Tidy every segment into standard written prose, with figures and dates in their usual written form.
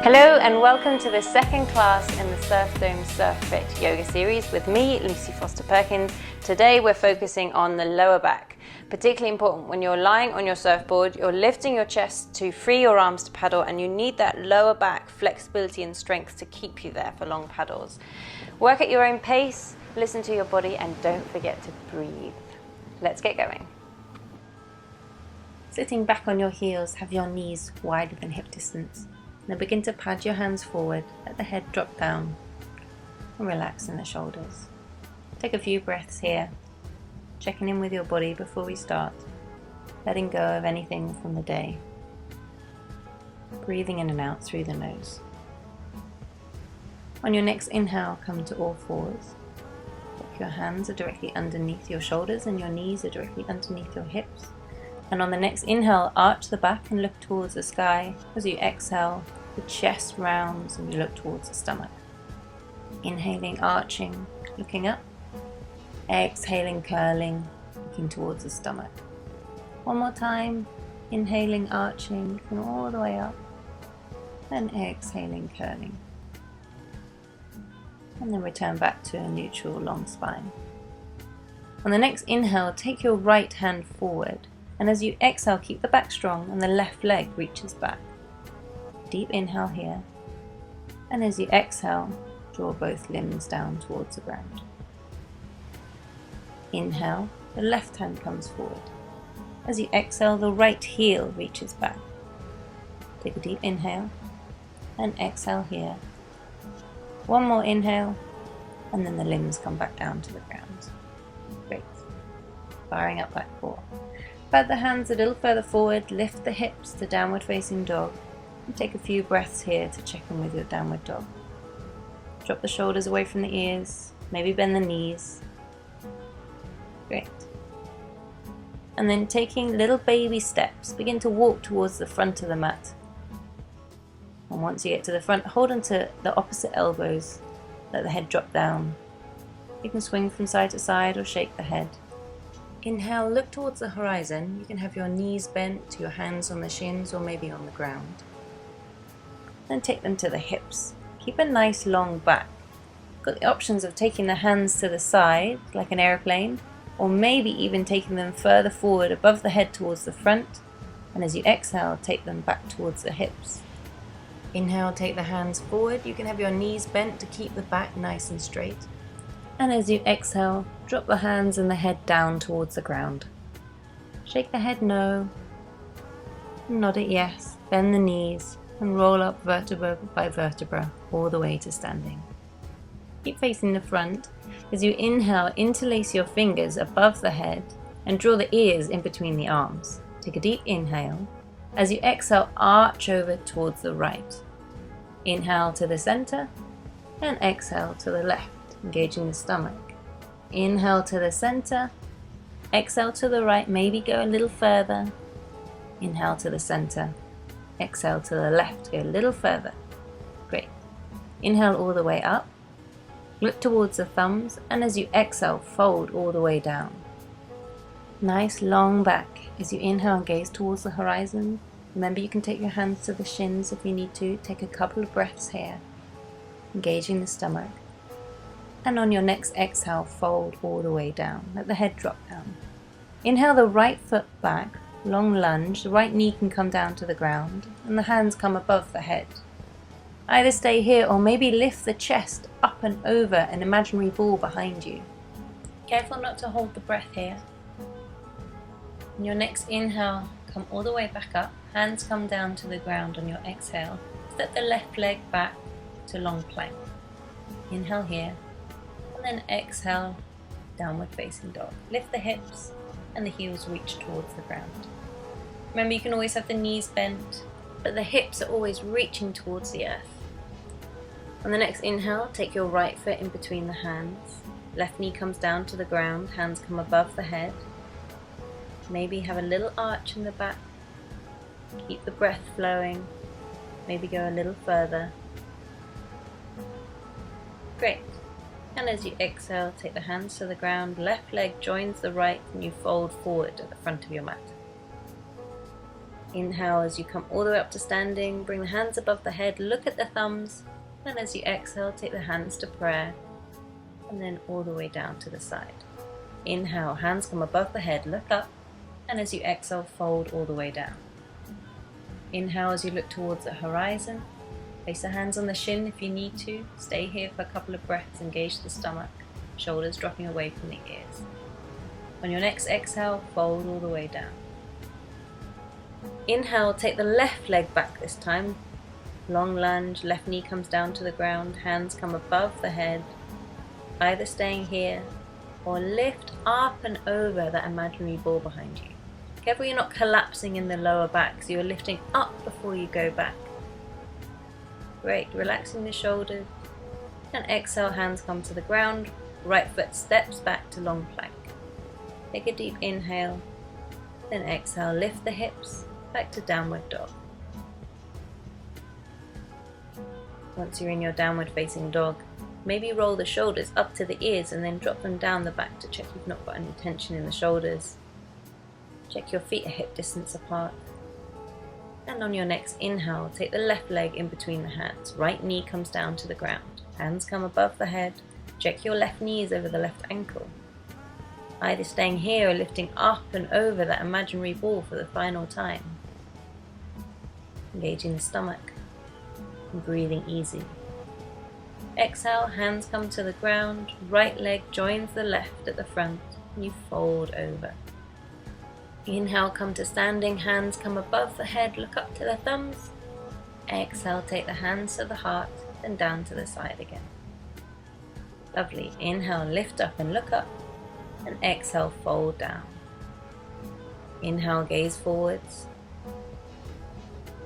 Hello and welcome to the second class in the SurfDome SurfFit yoga series with me, Lucy Foster-Perkins. Today we're focusing on the lower back. Particularly important when you're lying on your surfboard, you're lifting your chest to free your arms to paddle, and you need that lower back flexibility and strength to keep you there for long paddles. Work at your own pace, listen to your body, and don't forget to breathe. Let's get going. Sitting back on your heels, have your knees wider than hip distance. Now begin to pad your hands forward, let the head drop down, and relax in the shoulders. Take a few breaths here, checking in with your body before we start, letting go of anything from the day. Breathing in and out through the nose. On your next inhale, come to all fours. Your hands are directly underneath your shoulders and your knees are directly underneath your hips. And on the next inhale, arch the back and look towards the sky. As you exhale, the chest rounds and you look towards the stomach. Inhaling, arching, looking up. Exhaling, curling, looking towards the stomach. One more time. Inhaling, arching, looking all the way up. And exhaling, curling. And then return back to a neutral long spine. On the next inhale, take your right hand forward. And as you exhale, keep the back strong and the left leg reaches back. Deep inhale here. And as you exhale, draw both limbs down towards the ground. Inhale, the left hand comes forward. As you exhale, the right heel reaches back. Take a deep inhale and exhale here. One more inhale, and then the limbs come back down to the ground. Great. Firing up back four. Pad the hands a little further forward, lift the hips to downward facing dog, and take a few breaths here to check in with your downward dog. Drop the shoulders away from the ears, maybe bend the knees. Great. And then taking little baby steps, begin to walk towards the front of the mat. And once you get to the front, hold onto the opposite elbows, let the head drop down. You can swing from side to side or shake the head. Inhale, look towards the horizon. You can have your knees bent, your hands on the shins or maybe on the ground. Then take them to the hips. Keep a nice long back. Got the options of taking the hands to the side like an airplane, or maybe even taking them further forward above the head towards the front, and as you exhale, take them back towards the hips. Inhale, take the hands forward. You can have your knees bent to keep the back nice and straight. And as you exhale, drop the hands and the head down towards the ground. Shake the head no, nod it yes, bend the knees, and roll up vertebra by vertebra all the way to standing. Keep facing the front. As you inhale, interlace your fingers above the head and draw the ears in between the arms. Take a deep inhale. As you exhale, arch over towards the right. Inhale to the center and exhale to the left, engaging the stomach. Inhale to the center, exhale to the right, maybe go a little further. Inhale to the center, exhale to the left, go a little further. Great. Inhale all the way up, look towards the thumbs, and as you exhale, fold all the way down. Nice long back. As you inhale, gaze towards the horizon. Remember, you can take your hands to the shins if you need to. Take a couple of breaths here, engaging the stomach. And on your next exhale, fold all the way down. Let the head drop down. Inhale the right foot back, long lunge. The right knee can come down to the ground and the hands come above the head. Either stay here or maybe lift the chest up and over an imaginary ball behind you. Careful not to hold the breath here. On your next inhale, come all the way back up. Hands come down to the ground on your exhale. Step the left leg back to long plank. Inhale here. And then exhale, downward facing dog. Lift the hips and the heels reach towards the ground. Remember, you can always have the knees bent, but the hips are always reaching towards the earth. On the next inhale, take your right foot in between the hands. Left knee comes down to the ground, hands come above the head. Maybe have a little arch in the back. Keep the breath flowing. Maybe go a little further. Great. And as you exhale, take the hands to the ground, left leg joins the right and you fold forward at the front of your mat. Inhale as you come all the way up to standing, bring the hands above the head, look at the thumbs, and as you exhale, take the hands to prayer, and then all the way down to the side. Inhale, hands come above the head, look up, and as you exhale, fold all the way down. Inhale as you look towards the horizon, place the hands on the shin if you need to, stay here for a couple of breaths, engage the stomach, shoulders dropping away from the ears. On your next exhale, fold all the way down. Inhale, take the left leg back this time. Long lunge, left knee comes down to the ground, hands come above the head, either staying here or lift up and over that imaginary ball behind you. Careful you're not collapsing in the lower back, so you're lifting up before you go back. Great, relaxing the shoulders, and exhale, hands come to the ground, right foot steps back to long plank. Take a deep inhale, then exhale, lift the hips, back to downward dog. Once you're in your downward facing dog, maybe roll the shoulders up to the ears and then drop them down the back to check you've not got any tension in the shoulders. Check your feet are hip distance apart. And on your next inhale, take the left leg in between the hands. Right knee comes down to the ground. Hands come above the head. Check your left knees over the left ankle. Either staying here or lifting up and over that imaginary ball for the final time. Engaging the stomach and breathing easy. Exhale, hands come to the ground, right leg joins the left at the front, and you fold over. Inhale, come to standing, hands come above the head, look up to the thumbs. Exhale, take the hands to the heart, then down to the side again. Lovely. Inhale, lift up and look up, and exhale, fold down. Inhale, gaze forwards,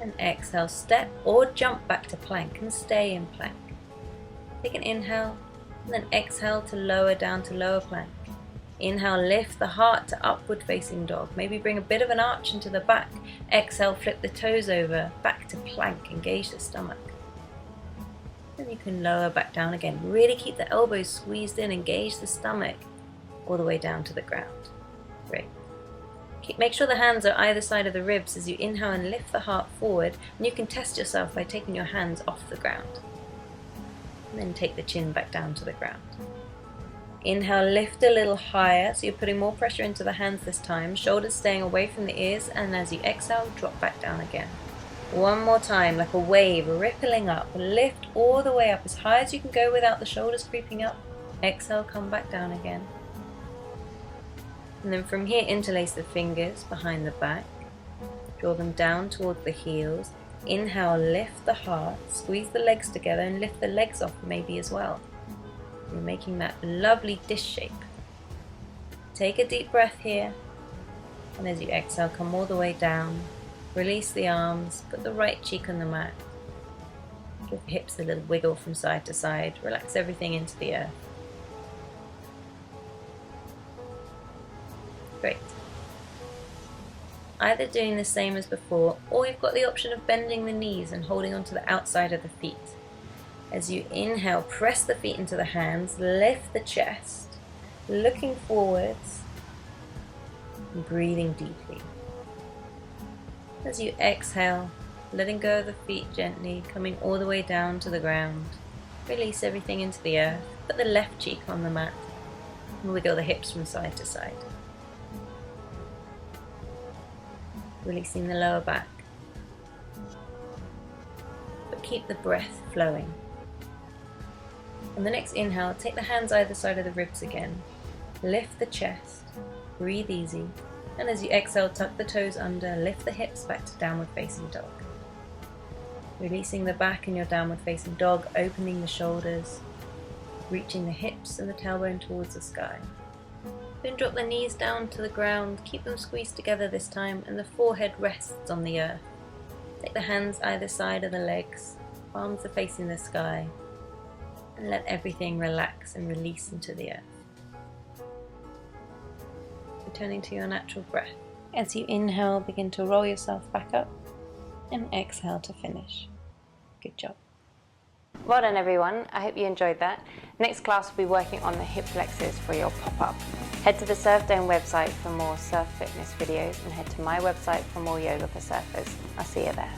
and exhale, step or jump back to plank and stay in plank. Take an inhale, and then exhale to lower down to lower plank. Inhale, lift the heart to upward facing dog. Maybe bring a bit of an arch into the back. Exhale, flip the toes over, back to plank, engage the stomach. Then you can lower back down again. Really keep the elbows squeezed in, engage the stomach, all the way down to the ground. Great. Make sure the hands are either side of the ribs as you inhale and lift the heart forward, and you can test yourself by taking your hands off the ground. And then take the chin back down to the ground. Inhale, lift a little higher, so you're putting more pressure into the hands this time, shoulders staying away from the ears, and as you exhale, drop back down again. One more time, like a wave, rippling up. Lift all the way up as high as you can go without the shoulders creeping up. Exhale, come back down again. And then from here, interlace the fingers behind the back. Draw them down towards the heels. Inhale, lift the heart, squeeze the legs together and lift the legs off maybe as well. You're making that lovely dish shape. Take a deep breath here. And as you exhale, come all the way down. Release the arms, put the right cheek on the mat. Give the hips a little wiggle from side to side. Relax everything into the earth. Great. Either doing the same as before, or you've got the option of bending the knees and holding onto the outside of the feet. As you inhale, press the feet into the hands, lift the chest, looking forwards, and breathing deeply. As you exhale, letting go of the feet gently, coming all the way down to the ground. Release everything into the earth, put the left cheek on the mat, and wiggle the hips from side to side. Releasing the lower back, but keep the breath flowing. On the next inhale, take the hands either side of the ribs again, lift the chest, breathe easy, and as you exhale, tuck the toes under, lift the hips back to downward facing dog. Releasing the back in your downward facing dog, opening the shoulders, reaching the hips and the tailbone towards the sky. Then drop the knees down to the ground, keep them squeezed together this time, and the forehead rests on the earth. Take the hands either side of the legs, palms are facing the sky, and let everything relax and release into the earth. Returning to your natural breath. As you inhale, begin to roll yourself back up, and exhale to finish. Good job. Well done everyone, I hope you enjoyed that. Next class we'll be working on the hip flexors for your pop-up. Head to the SurfDome website for more surf fitness videos and head to my website for more yoga for surfers. I'll see you there.